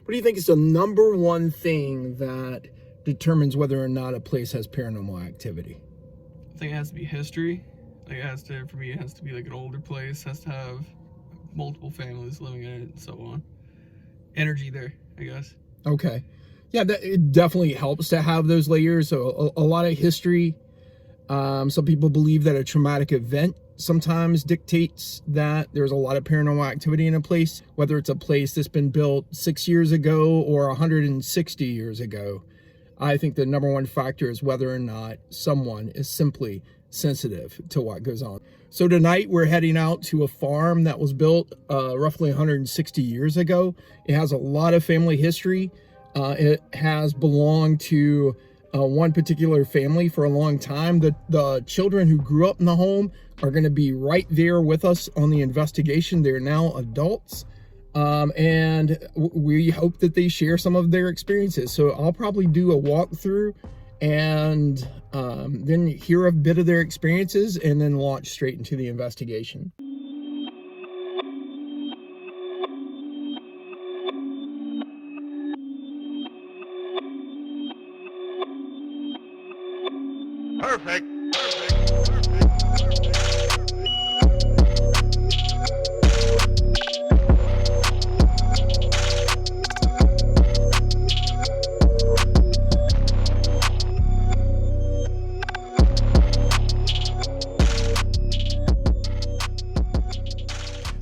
What do you think is the number one thing that determines whether or not a place has paranormal activity? I think it has to be history. Like for me, it has to be like an older place, has to have multiple families living in it and so on. Energy there, I guess. Okay. Yeah, it definitely helps to have those layers. So a lot of history. Some people believe that a traumatic event sometimes dictates that there's a lot of paranormal activity in a place, whether it's a place that's been built 6 years ago or 160 years ago. I think the number one factor is whether or not someone is simply sensitive to what goes on. So tonight we're heading out to a farm that was built roughly 160 years ago. It has a lot of family history. It has belonged to one particular family for a long time. The children who grew up in the home are going to be right there with us on the investigation. They're now adults. And we hope that they share some of their experiences. So I'll probably do a walkthrough and then hear a bit of their experiences and then launch straight into the investigation. Perfect.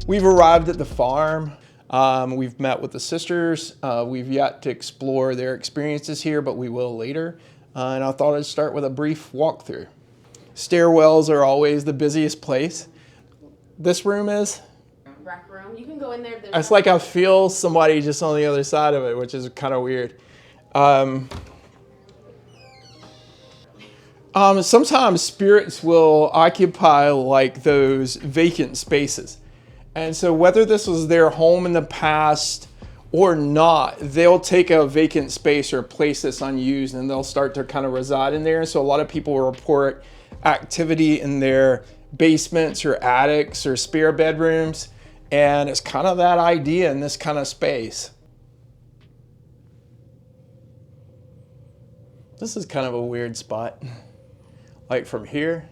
We've arrived at the farm. We've met with the sisters. We've yet to explore their experiences here, but we will later. And I thought I'd start with a brief walkthrough. Stairwells are always the busiest place. This room is? Rec room. You can go in there. It's like I feel somebody just on the other side of it, which is kind of weird. Sometimes spirits will occupy like those vacant spaces. And so whether this was their home in the past or not, they'll take a vacant space or a place that's unused and they'll start to kind of reside in there. And so a lot of people will report activity in their basements or attics or spare bedrooms. And it's kind of that idea in this kind of space. This is kind of a weird spot. Like from here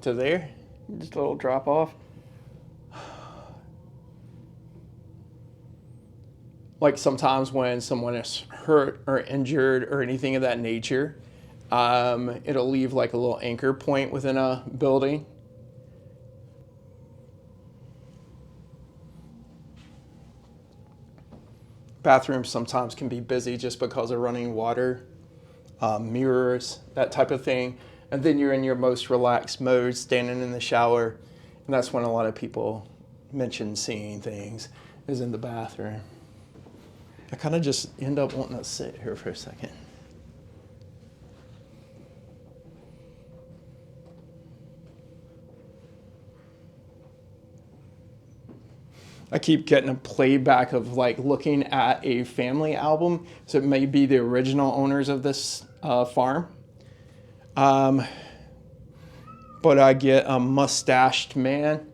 to there, just a little drop off. Like sometimes when someone is hurt or injured or anything of that nature, it'll leave like a little anchor point within a building. Bathrooms sometimes can be busy just because of running water, mirrors, that type of thing. And then you're in your most relaxed mode, standing in the shower. And that's when a lot of people mention seeing things, is in the bathroom. I kind of just end up wanting to sit here for a second. I keep getting a playback of like looking at a family album. So it may be the original owners of this farm. But I get a mustached man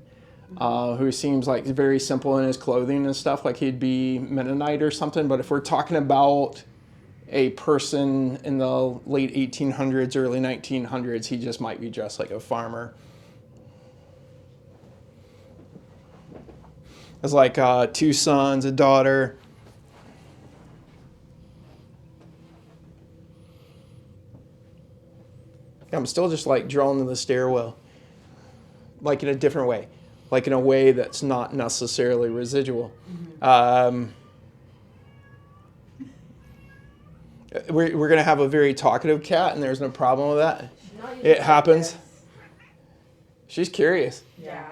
who seems like very simple in his clothing and stuff, like he'd be Mennonite or something. But if we're talking about a person in the late 1800s, early 1900s, he just might be dressed like a farmer. There's like 2 sons, a daughter. I'm still just like drawn to the stairwell, like in a different way, like in a way that's not necessarily residual. We're going to have a very talkative cat, and there's no problem with that. It happens. She's curious. Yeah.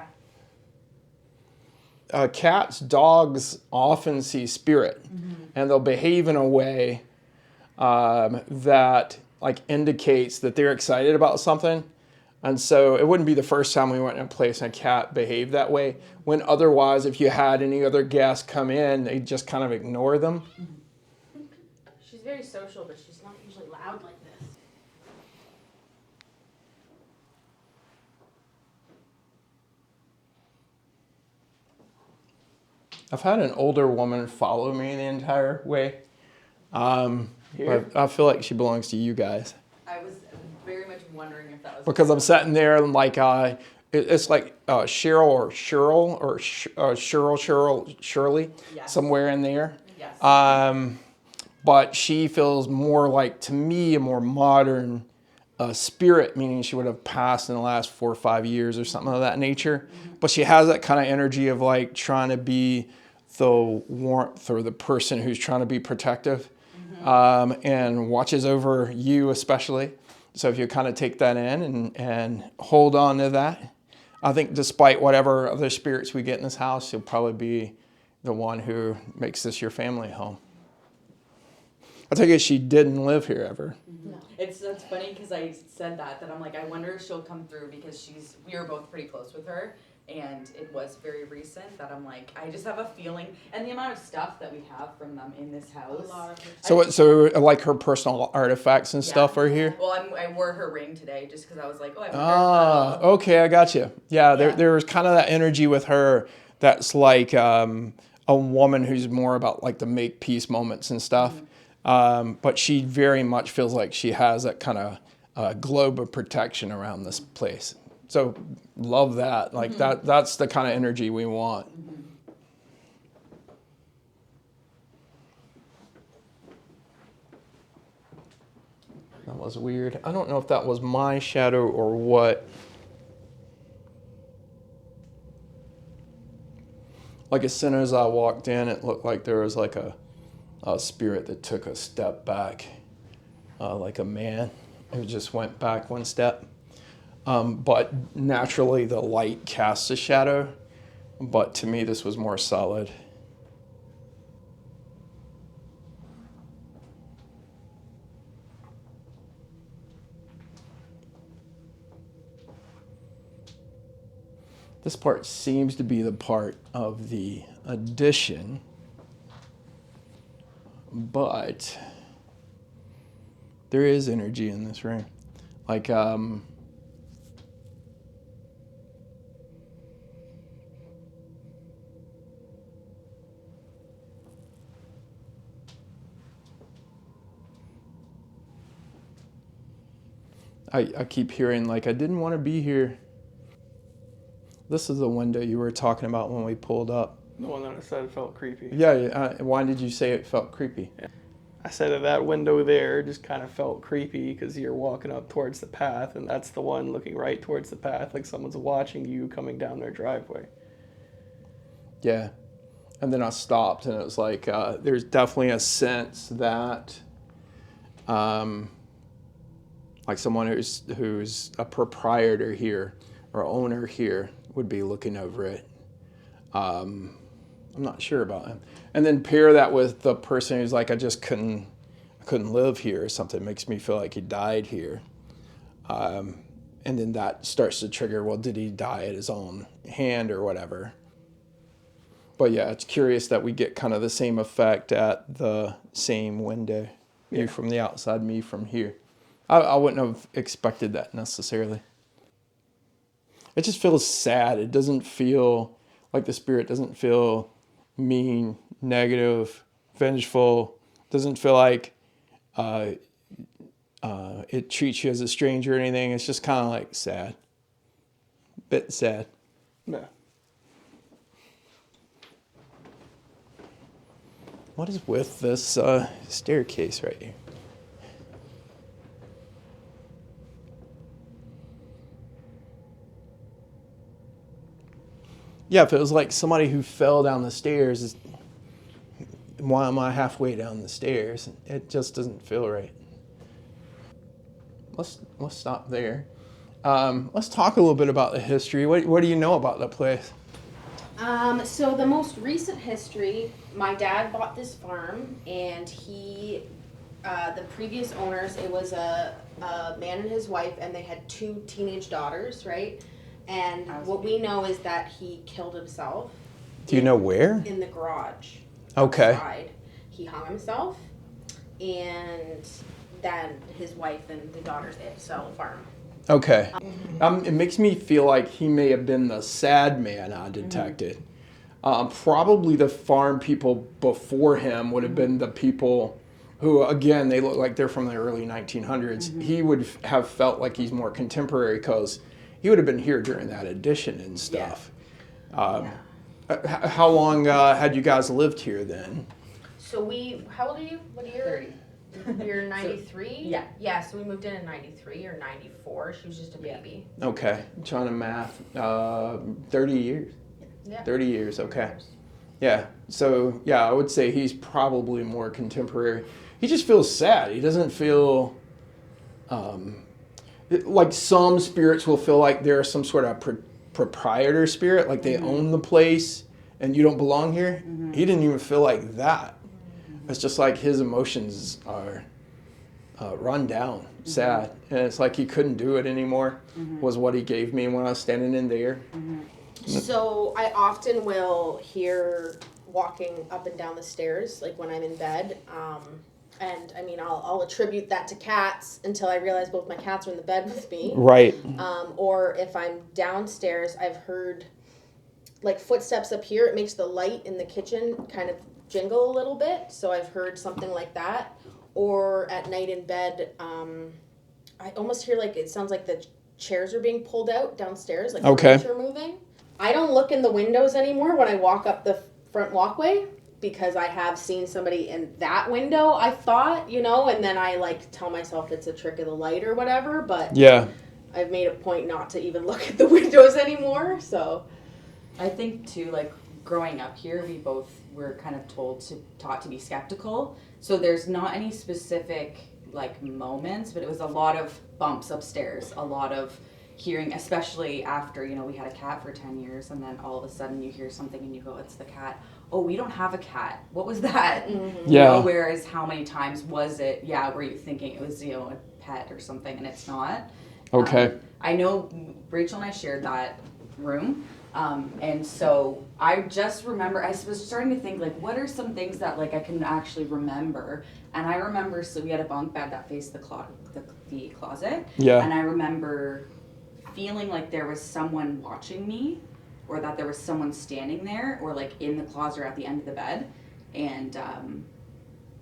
Cats, dogs often see spirit, and they'll behave in a way that like indicates that they're excited about something. And so it wouldn't be the first time we went in a place and a cat behaved that way, when otherwise if you had any other guests come in, they just kind of ignore them. She's very social, but she's not usually loud like this. I've had an older woman follow me the entire way. Here? But I feel like she belongs to you guys. I was very much wondering if that was Because I'm sitting there and like, it's like Cheryl or Cheryl or Shirley, Yes. somewhere in there. Yes. But she feels more like, to me, a more modern spirit, meaning she would have passed in the last 4 or 5 years or something of that nature. But she has that kind of energy of like trying to be the warmth or the person who's trying to be protective, and watches over you especially. So if you kind of take that in and hold on to that, I think despite whatever other spirits we get in this house, you'll probably be the one who makes this your family home. I take it she didn't live here ever. It's funny because I said that I'm like, I wonder if she'll come through because we were both pretty close with her, and it was very recent that I'm like, I just have a feeling, and the amount of stuff that we have from them in this house. A lot of her So like her personal artifacts and stuff are here? Well, I wore her ring today just because I was like, oh, I wonder if Okay, I got you. Yeah, Yeah. there was kind of that energy with her that's like a woman who's more about like the make peace moments and stuff. But she very much feels like she has that kind of globe of protection around this place. So love that. Like that's the kind of energy we want. That was weird. I don't know if that was my shadow or what. Like as soon as I walked in, it looked like there was like a spirit that took a step back, like a man who just went back one step. But naturally the light casts a shadow, but to me this was more solid. This part seems to be the part of the addition, but there is energy in this room. Like, I keep hearing like, I didn't want to be here. This is the window you were talking about when we pulled up. The one that I said felt creepy. Yeah, why did you say it felt creepy? I said that window there just kind of felt creepy because you're walking up towards the path, and that's the one looking right towards the path, like someone's watching you coming down their driveway. Yeah. And then I stopped, and it was like, there's definitely a sense that, like someone who's a proprietor here or owner here would be looking over it. I'm not sure about him. And then pair that with the person who's like, I couldn't live here or something. It makes me feel like he died here. And then that starts to trigger, well, did he die at his own hand or whatever? But yeah, it's curious that we get kind of the same effect at the same window. You from the outside, me from here. I wouldn't have expected that necessarily. It just feels sad. It doesn't feel like the spirit doesn't feel mean, negative, vengeful. Doesn't feel like it treats you as a stranger or anything. It's just kind of like sad. Bit sad. Yeah. What is with this staircase right here? Yeah, if it was like somebody who fell down the stairs, why am I halfway down the stairs? It just doesn't feel right. Let's stop there. Let's talk a little bit about the history. What do you know about the place? So the most recent history, my dad bought this farm, and the previous owners, it was a man and his wife, and they had 2 teenage daughters, right? And what we know is that he killed himself. Do you know where? In the garage. Okay. Outside. He hung himself, and then his wife and the daughters, they had to sell the farm. Okay. It makes me feel like he may have been the sad man I detected. Probably the farm people before him would have been the people who, again, they look like they're from the early 1900s. He would have felt like he's more contemporary because he would have been here during that edition and stuff. How long had you guys lived here then? So how old are you? What year? 30. You're 93? Yeah. Yeah, so we moved in 93 or 94. She was just a baby. Okay, I'm trying to math. 30 years. Yeah. 30 years, okay. Yeah, so yeah, I would say he's probably more contemporary. He just feels sad. He doesn't feel like some spirits will feel like they're some sort of proprietor spirit, like they own the place and you don't belong here. He didn't even feel like that. It's just like his emotions are run down, sad. And it's like he couldn't do it anymore, was what he gave me when I was standing in there. So I often will hear walking up and down the stairs, like when I'm in bed. And I mean, I'll attribute that to cats until I realize both my cats are in the bed with me. Right. Or if I'm downstairs, I've heard like footsteps up here. It makes the light in the kitchen kind of jingle a little bit. So I've heard something like that. Or at night in bed, I almost hear like, it sounds like the chairs are being pulled out downstairs, like furniture moving. I don't look in the windows anymore when I walk up the front walkway because I have seen somebody in that window, I thought, and then I like tell myself it's a trick of the light or whatever, but yeah, I've made a point not to even look at the windows anymore, so. I think too, like growing up here, we both were kind of taught to be skeptical. So there's not any specific like moments, but it was a lot of bumps upstairs, a lot of hearing, especially after, we had a cat for 10 years and then all of a sudden you hear something and you go, it's the cat. Oh, we don't have a cat. What was that? Yeah. Whereas how many times was it, were you thinking it was, a pet or something and it's not? Okay. I know Rachel and I shared that room. And so I just remember, I was starting to think like, what are some things that like I can actually remember? And I remember, so we had a bunk bed that faced the closet. Yeah. And I remember feeling like there was someone watching me or that there was someone standing there or like in the closet or at the end of the bed. And,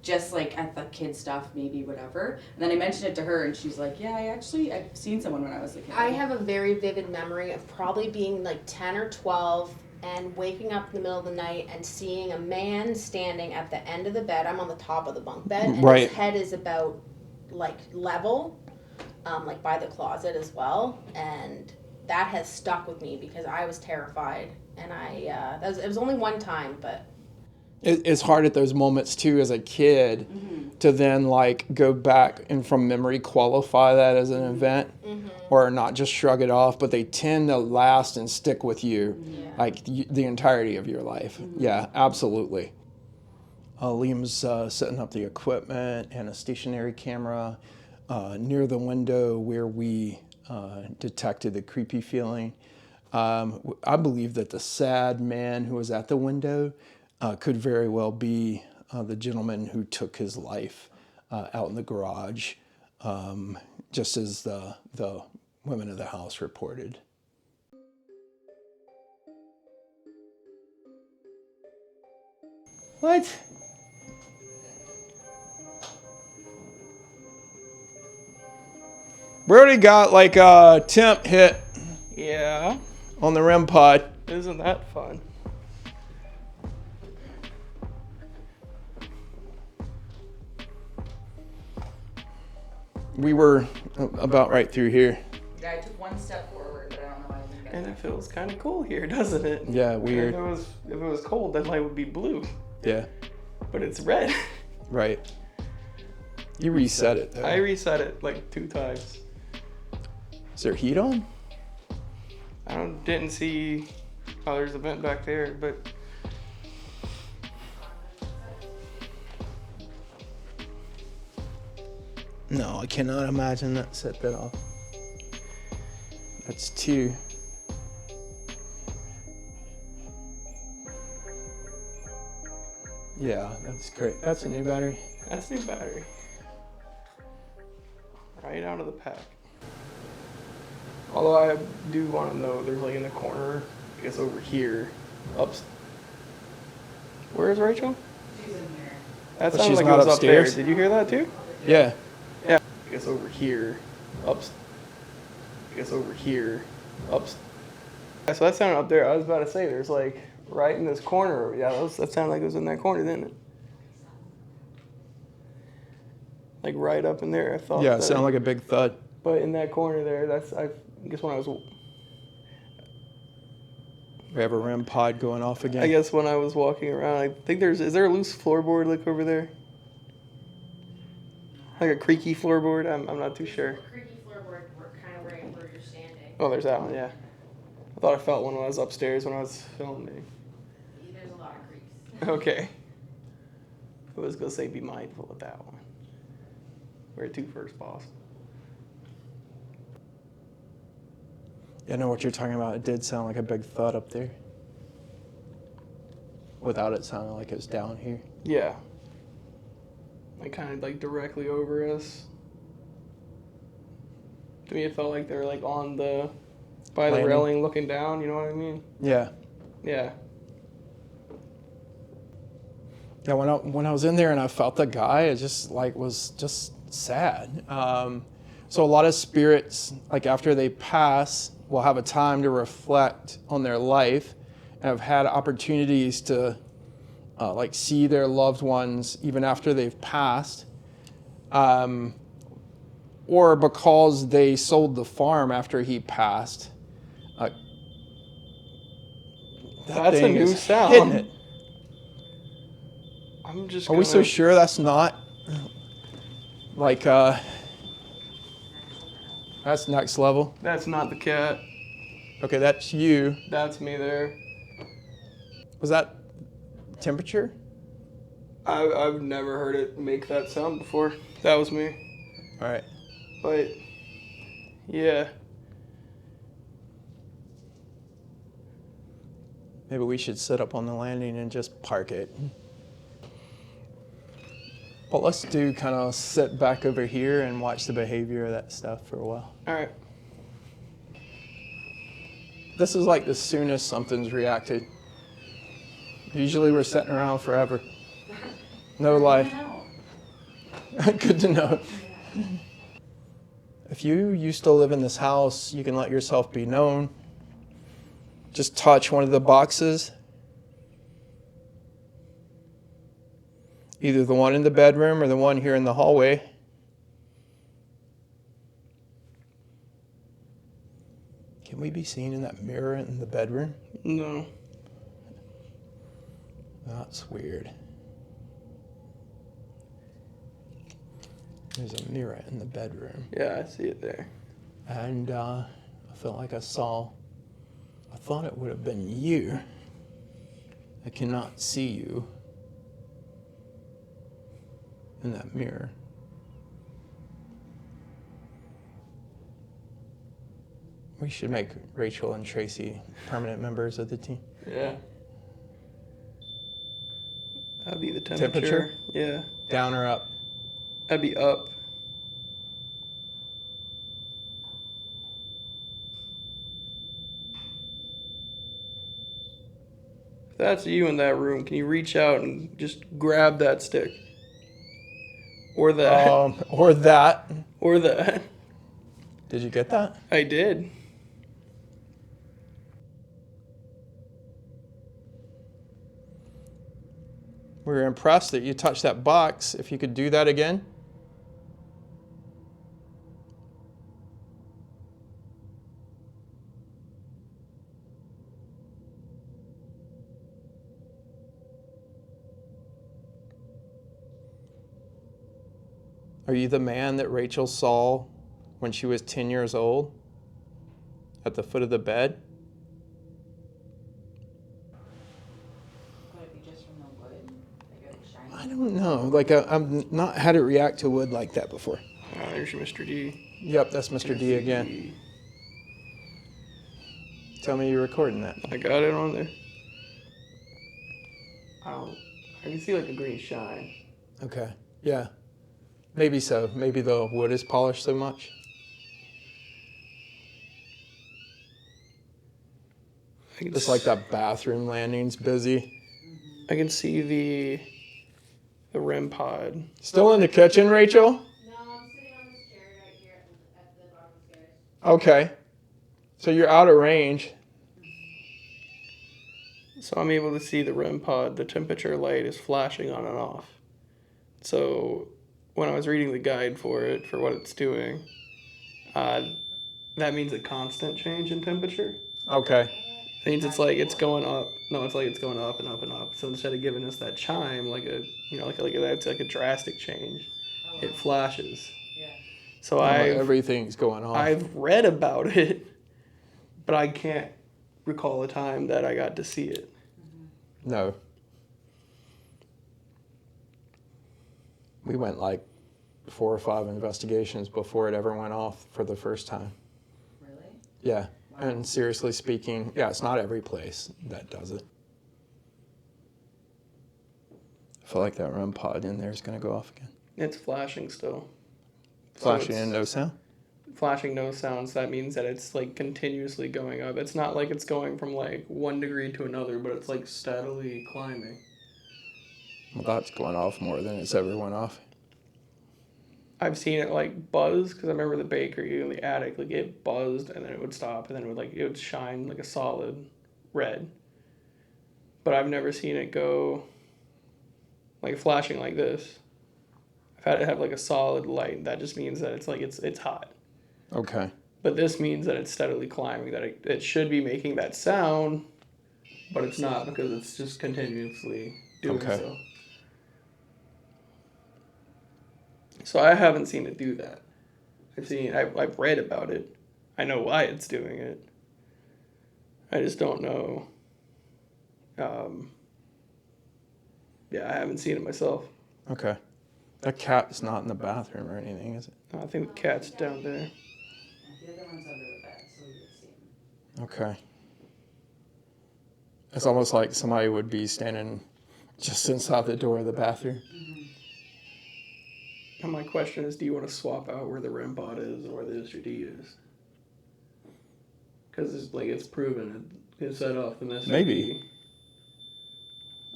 just like at the kid stuff, maybe whatever. And then I mentioned it to her and she's like, yeah, I've seen someone when I was a kid. I have a very vivid memory of probably being like 10 or 12 and waking up in the middle of the night and seeing a man standing at the end of the bed. I'm on the top of the bunk bed and his head is about like level, like by the closet as well. And that has stuck with me because I was terrified. And it was only one time, but it's hard at those moments too as a kid to then like go back and from memory qualify that as an event or not just shrug it off, but they tend to last and stick with you like the entirety of your life. Yeah, absolutely. Liam's setting up the equipment and a stationary camera near the window where we detected the creepy feeling. I believe that the sad man who was at the window could very well be the gentleman who took his life out in the garage, just as the women of the house reported. What? We already got like a temp hit Yeah, on the REM pod. isn't that fun? We were about right through here. Yeah, I took one step forward, but I don't know why I didn't get And there. it feels kind of cool here, doesn't it? Yeah, weird. If it was cold, that light would be blue, Yeah, but it's red. right. You reset it though. I reset it like 2 times. Is there heat on? Didn't see. Oh, there's a vent back there, but No, I cannot imagine that set that off. That's 2. Yeah, that's great. That's a new battery. that's new battery. Right out of the pack. Although I do want to know, there's like in the corner, I guess over here, Where is Rachel? She's in here. That But sounds she's like it not was up there. upstairs? Did you hear that too? Yeah. Yeah. I guess over here. I guess over here. Yeah, so that sounded up there. I was about to say, there's like right in this corner. Yeah, that sounded like it was in that corner, didn't it? Like right up in there. I thought. Yeah, it sounded like a big thud. But in that corner there, I guess when I was. We have a REM pod going off again. I guess when I was walking around, I think is there a loose floorboard like over there? Like a creaky floorboard? I'm not too sure. Creaky floorboard, kind of where you're standing. Oh, there's that one, yeah. I thought I felt one when I was upstairs when I was filming. There's a lot of creaks. Okay. I was going to say be mindful of that one. Where to first, boss? Yeah, I know what you're talking about. It did sound like a big thud up there. Without it sounding like it was down here. Yeah. Like kind of like directly over us. To me, it felt like they were like on by the Landing. railing looking down, you know what I mean? Yeah. Yeah. Yeah, when I was in there and I felt the guy, it just like was just sad. So a lot of spirits, like after they pass, will have a time to reflect on their life and have had opportunities to like see their loved ones even after they've passed. Or because they sold the farm after he passed. That's a thing new is sound. hitting it. I'm just Are we so sure that's not like that's next level? That's not the cat. Okay, that's you. That's me there. Was that temperature? I've never heard it make that sound before. That was me. All right. But yeah. Maybe we should sit up on the landing and just park it. But let's do kind of sit back over here and watch the behavior of that stuff for a while. All right. This is like the soonest something's reacted. Usually we're sitting around forever. No life. Good to know. If you used to live in this house, you can let yourself be known. Just touch one of the boxes. Either the one in the bedroom or the one here in the hallway. Can we be seen in that mirror in the bedroom? No. That's weird. There's a mirror in the bedroom. Yeah, I see it there. And I felt like I thought it would have been you. I cannot see you in that mirror. We should make Rachel and Tracey permanent members of the team. Yeah. That'd be the Temperature? Yeah. Down or up? That'd be up. If that's you in that room, can you reach out and just grab that stick? Or that. Or that. Or that. Did you get that? I did. We were impressed that you touched that box. If you could do that again. Are you the man that Rachel saw when she was 10 years old at the foot of the bed? Could it be just from the wood? Like a shiny? I don't know. Like I've not had it react to wood like that before. There's your Mr. D. Yep, that's Mr. D again. Tell me you're recording that. I got it on there. I can see like a green shine. Okay. Yeah. Maybe so. Maybe the wood is polished so much. I can Just like that bathroom landing's busy. I can see the REM pod. Still in the kitchen, Rachel? No, I'm sitting on this chair right here at the bottom of the stairs. Okay. So you're out of range. So I'm able to see the REM pod. The temperature light is flashing on and off. So when I was reading the guide for it, for what it's doing, that means a constant change in temperature. Okay. It means it's like it's going up. No, it's like it's going up and up and up. So instead of giving us that chime, like a that's like a drastic change, it flashes. Yeah. So Everything's going on. I've read about it, but I can't recall a time that I got to see it. No. We went like 4 or 5 investigations before it ever went off for the first time. Really? Yeah. And seriously speaking, yeah, it's not every place that does it. I feel like that REM pod in there is going to go off again. It's flashing still. Flashing it's and no sound? Flashing no sounds. That means that it's like continuously going up. It's not like it's going from like 1 degree to another, but it's like steadily climbing. Well, that's going off more than it's ever went off. I've seen it like buzz because I remember the bakery in the attic, like it buzzed and then it would stop and then it would shine like a solid red. But I've never seen it go like flashing like this. I've had it have like a solid light. That just means that it's like it's hot. Okay. But this means that it's steadily climbing. That it should be making that sound, but it's not because it's just continuously doing so. So I haven't seen it do that. I've read about it. I know why it's doing it. I just don't know. Yeah, I haven't seen it myself. Okay. That cat's not in the bathroom or anything, is it? I think the cat's down there. The other one's under the bed, so we can see him. Okay. It's almost like somebody would be standing just inside the door of the bathroom. And my question is, do you want to swap out where the REM pod is and where the SGD is? Because it's proven it set off the SGD. Maybe.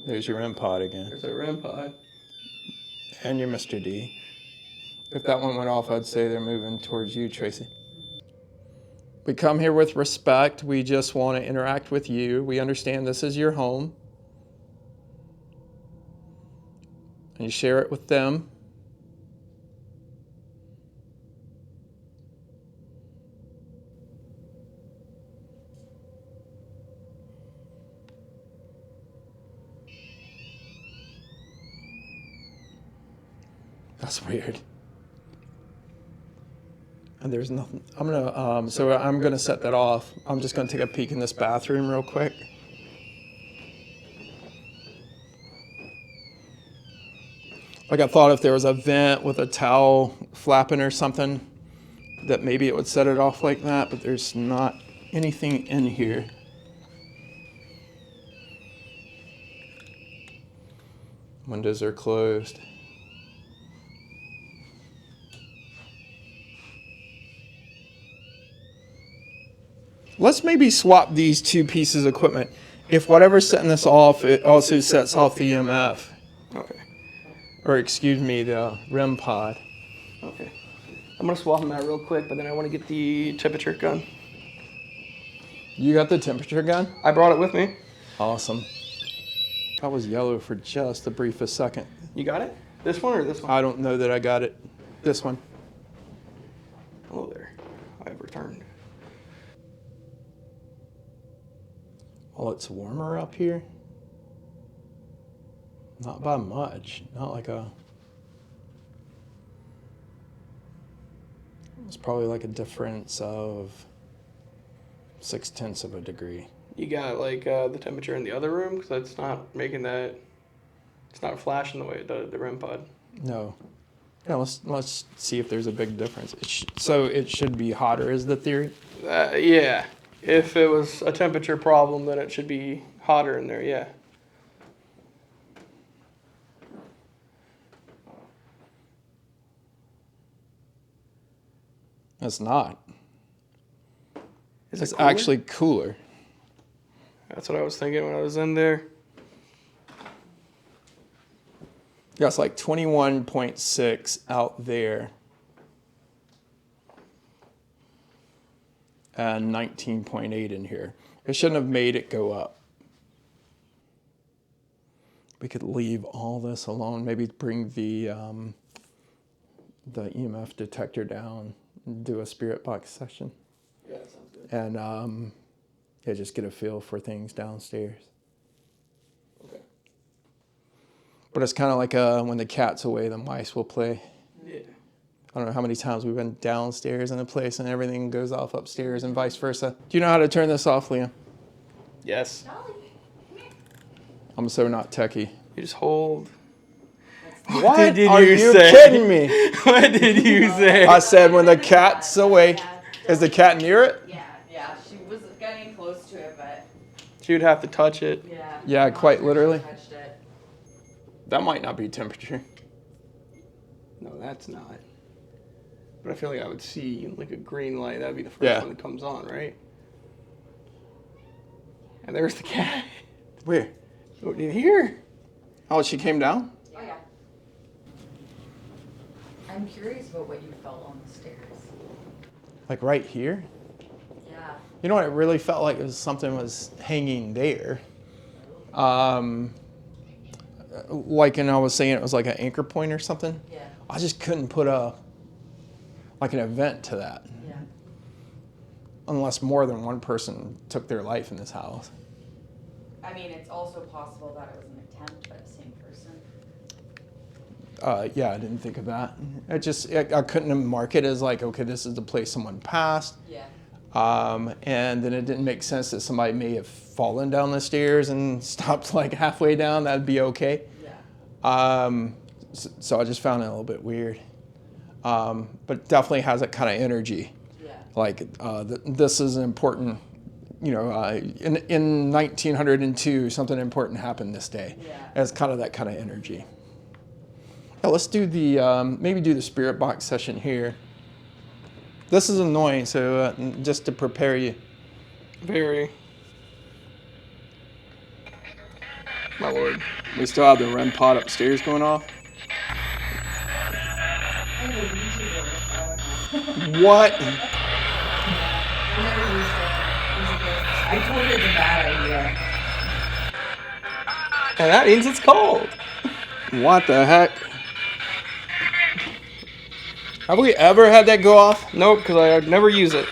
There's your REM pod again. There's a REM pod. And your Mr. D. If that one went off, I'd say they're moving towards you, Tracy. We come here with respect. We just want to interact with you. We understand this is your home. And you share it with them. That's weird. And there's nothing. I'm gonna set that off. I'm just gonna take a peek in this bathroom real quick. Like I thought if there was a vent with a towel flapping or something, that maybe it would set it off like that, but there's not anything in here. Windows are closed. Let's maybe swap these 2 pieces of equipment. If whatever's setting this off, it also sets off the EMF. Okay. Or excuse me, the REM pod. Okay. I'm going to swap them out real quick, but then I want to get the temperature gun. You got the temperature gun? I brought it with me. Awesome. I was yellow for just the briefest second. You got it? This one or this one? I don't know that I got it. This one. Hello there. I have returned. Well, it's warmer up here. Not by much. Not like a... It's probably like a difference of 0.6 of a degree. You got like the temperature in the other room? Because that's not making that... It's not flashing the way it does the REM pod. No. Yeah, let's see if there's a big difference. So it should be hotter is the theory? Yeah. If it was a temperature problem, then it should be hotter in there, yeah. It's not. Is It's it cooler? actually cooler. That's what I was thinking when I was in there. Yeah, it's like 21.6 out there. And 19.8 in here. It shouldn't have made it go up. We could leave all this alone. Maybe bring the EMF detector down and do a spirit box session. Yeah, that sounds good. And yeah, just get a feel for things downstairs. Okay. But it's kind of like when the cat's away, the mice will play. Yeah. I don't know how many times we've been downstairs in a place and everything goes off upstairs and vice versa. Do you know how to turn this off, Liam? Yes. I'm so not techie. You just hold. What did are you you say? kidding me? What did you say? I said when the cat's away. Is the cat near it? Yeah, she was getting close to it, but She would have to touch it. yeah. Yeah, I'm not quite sure she literally. touched it. That might not be temperature. No, that's not. But I feel like I would see like a green light. That'd be the first Yeah. one that comes on, right? And there's the cat. Where? Oh, in here? Oh, she came down? Oh yeah. I'm curious about what you felt on the stairs. Like right here? Yeah. You know what? It really felt like it was something was hanging there. Like, and I was saying it was like an anchor point or something. Yeah. I just couldn't put like an event to that. Yeah. Unless more than one person took their life in this house. I mean, it's also possible that it was an attempt by the same person. Yeah, I didn't think of that. I couldn't mark it as like, okay, this is the place someone passed. Yeah. And then it didn't make sense that somebody may have fallen down the stairs and stopped like halfway down. That'd be okay. Yeah. So I just found it a little bit weird. But it definitely has that kind of energy. Yeah. Like this is an important, in 1902, something important happened this day. Yeah. It's kind of that kind of energy. Yeah, let's do maybe do the spirit box session here. This is annoying, so just to prepare you. Very. My lord. We still have the REM pod upstairs going off. What? I told her it's a bad idea. And that means it's cold. What the heck? Have we ever had that go off? Nope, because I never use it.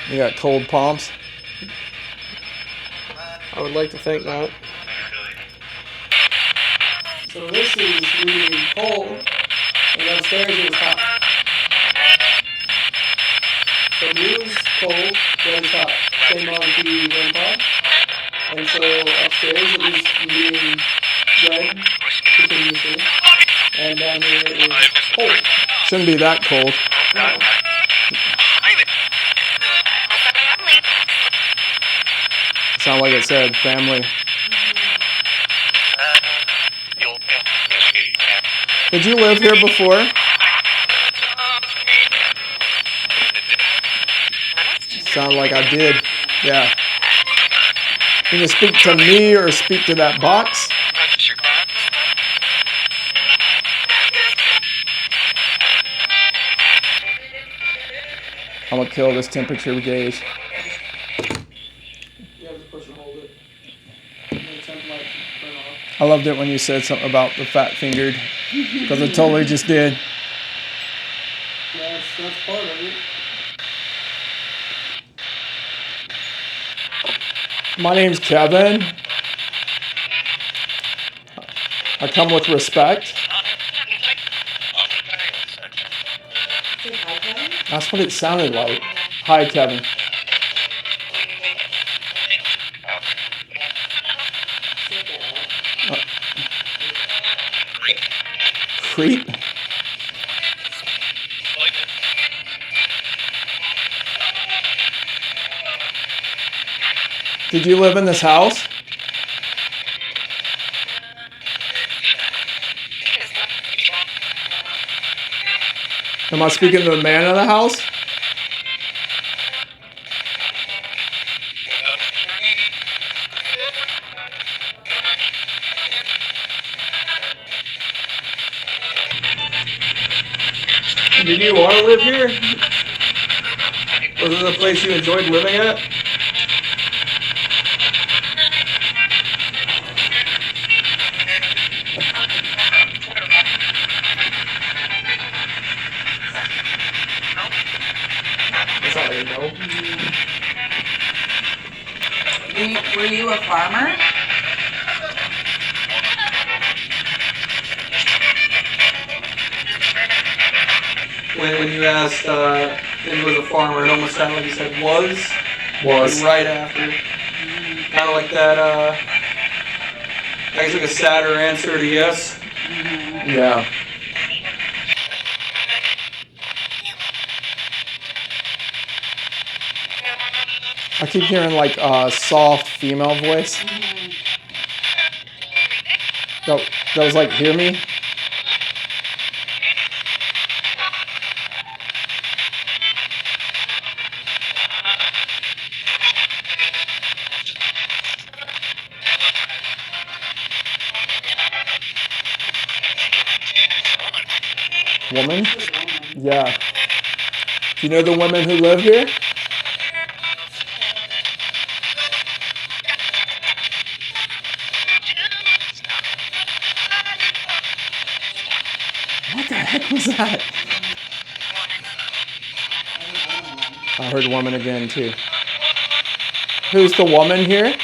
You got cold palms? I would like to think not. So this is really cold, and upstairs is hot. So blue is cold, red is hot. Same on the red pod. And so upstairs it is being red continuously. And down here it is cold. Shouldn't be that cold. No. Sound like it said family. Did you live here before? Sound like I did. Yeah. Can you speak to me or speak to that box? I'm gonna kill this temperature gauge. Yeah, just push and hold it. And then temp light turn off. I loved it when you said something about the fat fingered, because I totally just did. Yeah, that's part of it. My name's Kevin. I come with respect. Say hi, Kevin. That's what it sounded like. Hi, Kevin. Creep. Did you live in this house? Am I speaking to the man of the house? Did you want to live here? Was this a place you enjoyed living at? That's not like a no. Were you a farmer? When you asked if he was a farmer, it almost sounded like you said was. Right after. Kind of like that, I guess like a sadder answer to yes. Yeah. I keep hearing like a soft female voice. That was like, hear me? Woman? Yeah. Do you know the women who live here? What the heck was that? I heard woman again too. Who's the woman here?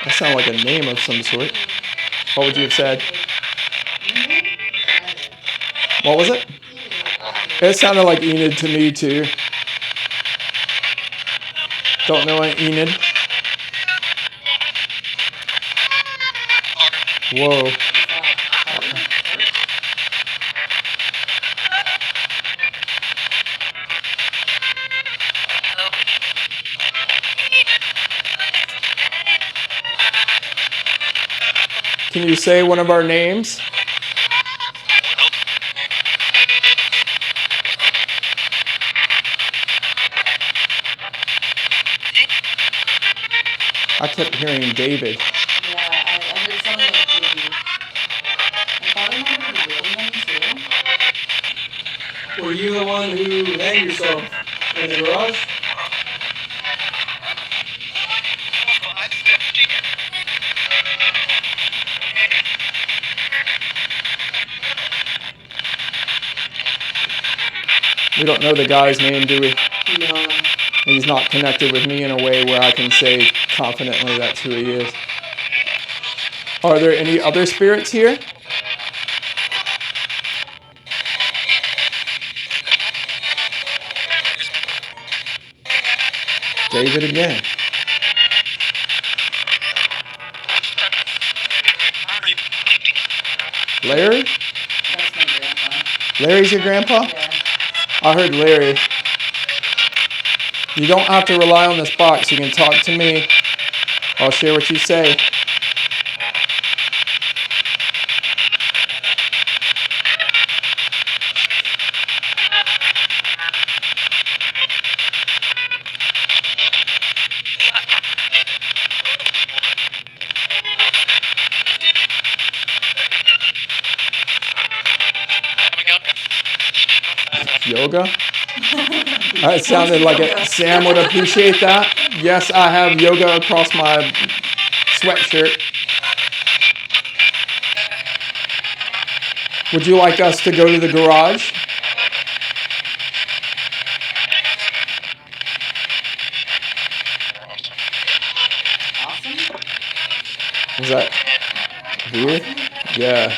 That sounds like a name of some sort. What would you have said? What was it? It sounded like Enid to me too. Don't know an Enid. Whoa. Can you say one of our names? I kept hearing David. Yeah, I heard something like Judy. I thought it might be William too. Were you the one who hanged yourself in the garage? We don't know the guy's name, do we? No. He's not connected with me in a way where I can say confidently that's who he is. Are there any other spirits here? David again. Larry? That's my grandpa. Larry's your grandpa? Yeah. I heard Larry. You don't have to rely on this box. You can talk to me. I'll share what you say. Yoga? That sounded like it. Sam would appreciate that. Yes, I have yoga across my sweatshirt. Would you like us to go to the garage? Awesome. Is that weird? Yeah.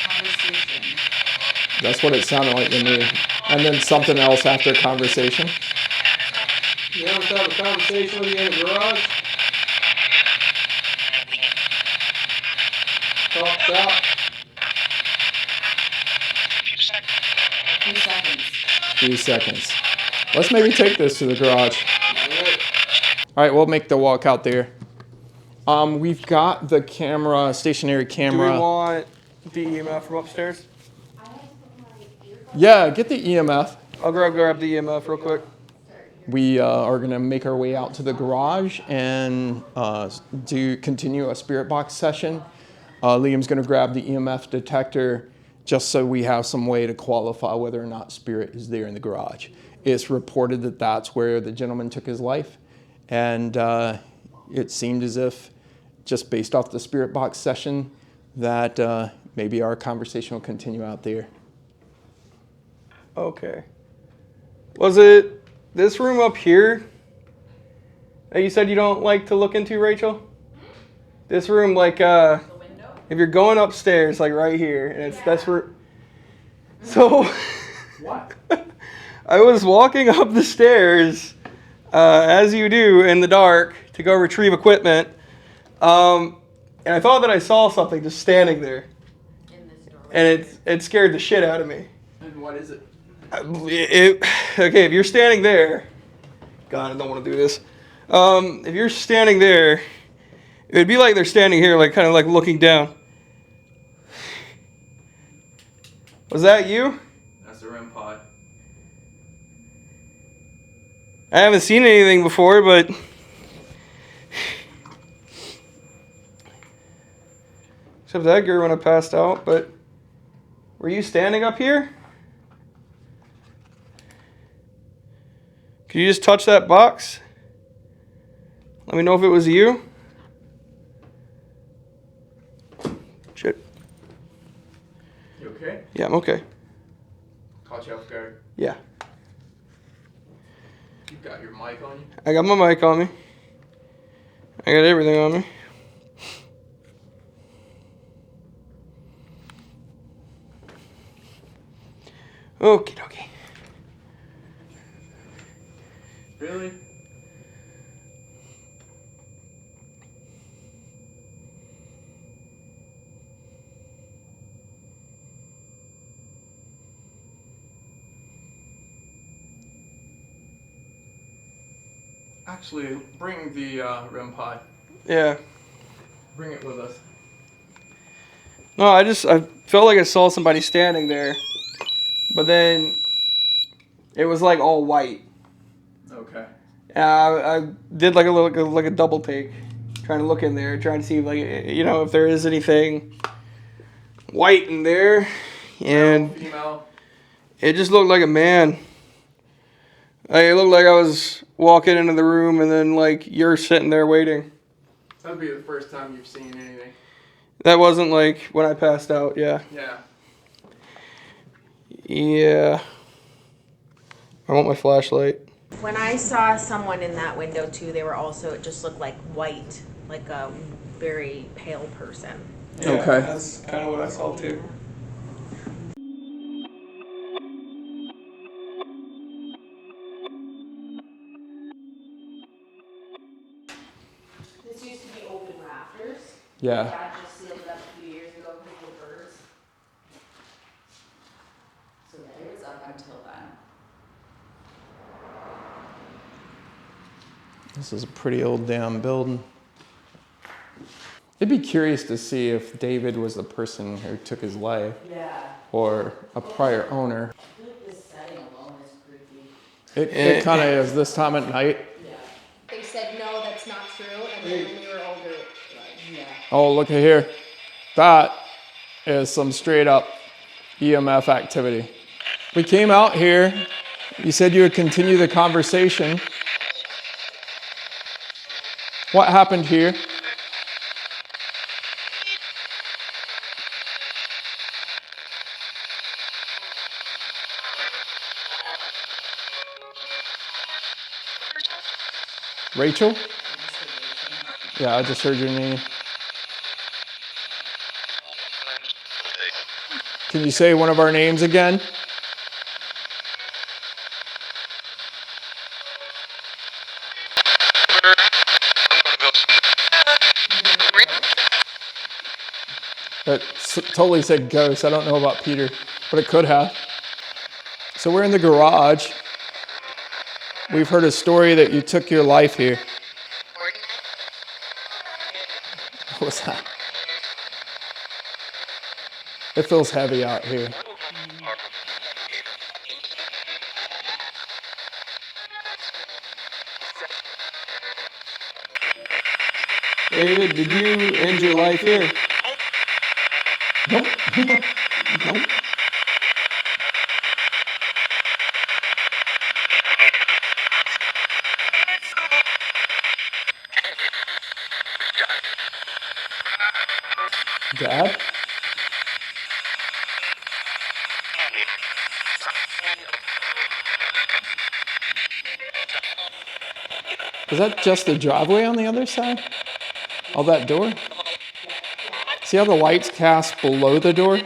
Conversation. That's what it sounded like to me. And then something else after conversation. You ever have a conversation with you in the garage? Talk out. 2 seconds. Few seconds. Let's maybe take this to the garage. All right, we'll make the walk out there. We've got the camera, stationary Do we camera. want the EMF from upstairs? I had to put my earbuds Yeah, get the EMF. I'll grab the EMF real quick. We are going to make our way out to the garage and continue a spirit box session. Liam's going to grab the EMF detector just so we have some way to qualify whether or not spirit is there in the garage. It's reported that that's where the gentleman took his life, and it seemed as if, just based off the spirit box session, that maybe our conversation will continue out there. Okay. Was it this room up here that you said you don't like to look into, Rachel? This room, like, The window? if you're going upstairs, like right here, and that's where. So. What? I was walking up the stairs, as you do in the dark, to go retrieve equipment, and I thought that I saw something just standing there, In this doorway. and it scared the shit out of me. And what is it? Okay, if you're standing there, God, I don't want to do this. If you're standing there, it would be like they're standing here, like kind of like looking down. Was that you? That's the REM pod. I haven't seen anything before, but except that girl when I passed out. But were you standing up here? Could you just touch that box? Let me know if it was you. Shit. You okay? Yeah, I'm okay. Caught you off guard. Yeah. You got your mic on you? I got my mic on me. I got everything on me. Okie dokie. Really? Actually, bring the REM pod. Yeah. Bring it with us. No, I felt like I saw somebody standing there, but then it was like all white. Okay. I did like a double take, trying to look in there, trying to see like if there is anything white in there, and Female. it just looked like a man. Like, it looked like I was walking into the room, and then like you're sitting there waiting. That'd be the first time you've seen anything. That wasn't like when I passed out. Yeah. Yeah. Yeah. I want my flashlight. When I saw someone in that window too, they were also, it just looked like white, like a very pale person. Yeah, Okay. That's kind of what I saw too. This used to be open rafters. Yeah. Dad just sealed it up a few years ago because of the birds. So yeah, it was up until then. This is a pretty old damn building. I'd be curious to see if David was the person who took his life Yeah. or a prior owner. I feel like this setting alone is creepy. It kind of is this time at night. Yeah. They said, no, that's not true. And then when we were older, Yeah. Oh, look at here. That is some straight up EMF activity. We came out here. You said you would continue the conversation. What happened here? Rachel? Yeah, I just heard your name. Can you say one of our names again? That totally said ghost. I don't know about Peter, but it could have. So we're in the garage. We've heard a story that you took your life here. What was that? It feels heavy out here. David, did you end your life here? Nope. Nope. Dad? Is that just the driveway on the other side? Oh, that door? See how the lights cast below the door?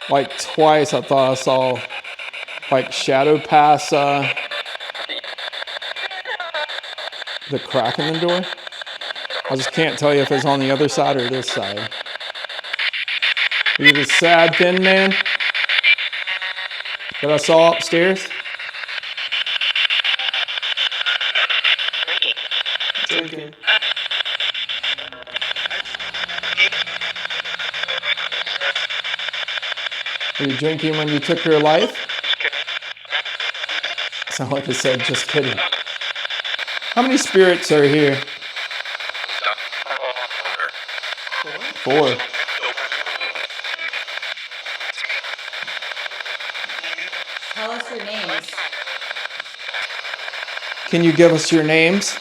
Like twice I thought I saw like shadow pass the crack in the door. I just can't tell you if it's on the other side or this side. Are you the sad thin man that I saw upstairs? Drinking. Were you drinking when you took your life? Sound like I said, just kidding. How many spirits are here? 4. Tell us your names. Can you give us your names?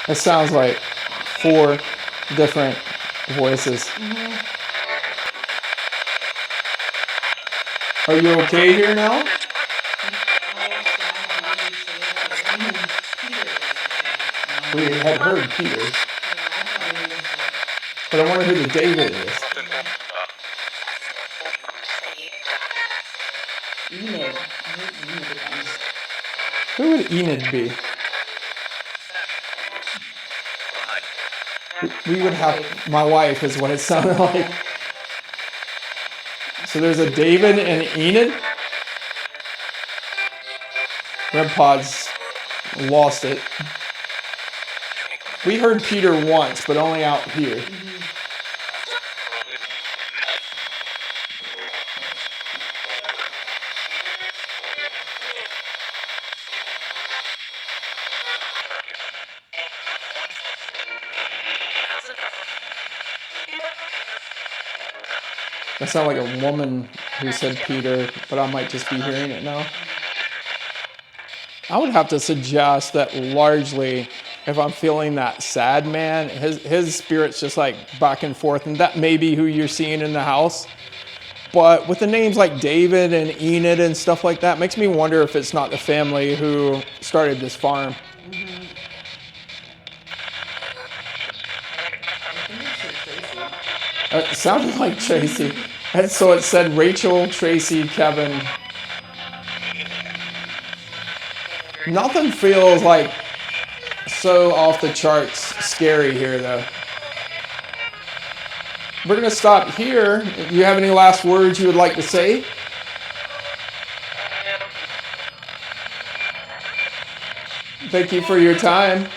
It sounds like 4 different voices. Are you okay here now? We had heard Peter, but I wonder who the David is. Enid. Who would Enid be? We would have, my wife is what it sounded like. So there's a David and Enid? Red Pod's lost it. We heard Peter once, but only out here. That sounded like a woman who said Peter, but I might just be hearing it now. I would have to suggest that largely, if I'm feeling that sad man, his spirit's just like back and forth, and that may be who you're seeing in the house. But with the names like David and Enid and stuff like that, makes me wonder if it's not the family who started this farm. It sounded like Tracy. And so it said Rachel, Tracy, Kevin. Nothing feels like so off the charts scary here, though. We're going to stop here. Do you have any last words you would like to say? Thank you for your time.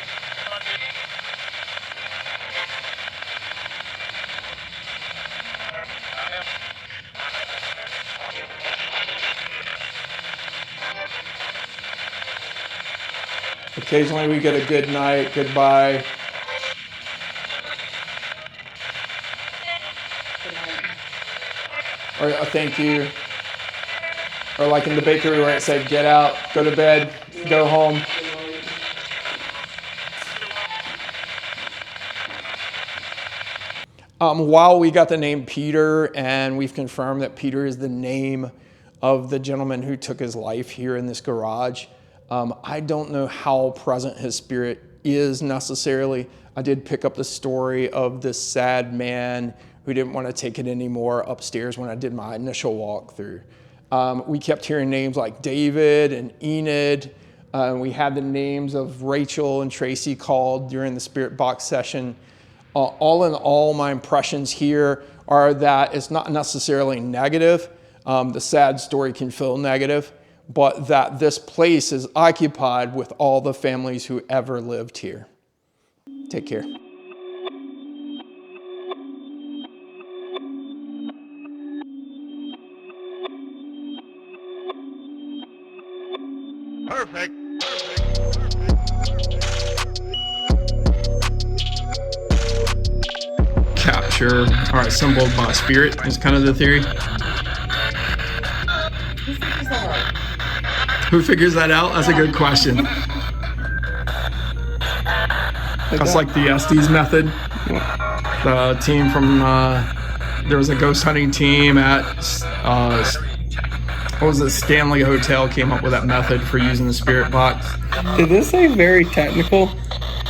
Occasionally we get a good night, goodbye. Or a thank you. Or like in the bakery where it said, get out, go to bed, go home. While we got the name Peter, and we've confirmed that Peter is the name of the gentleman who took his life here in this garage, I don't know how present his spirit is necessarily. I did pick up the story of this sad man who didn't want to take it anymore upstairs when I did my initial walkthrough. We kept hearing names like David and Enid. We had the names of Rachel and Tracy called during the spirit box session. All in all, my impressions here are that it's not necessarily negative. The sad story can feel negative, but that this place is occupied with all the families who ever lived here. Take care. creature are assembled by spirit is kind of the theory. Who figures that out? That's a good question. That's like the Estes method. The team from there was a ghost hunting team at what was it? Stanley Hotel came up with that method for using the spirit box. Did this say very technical?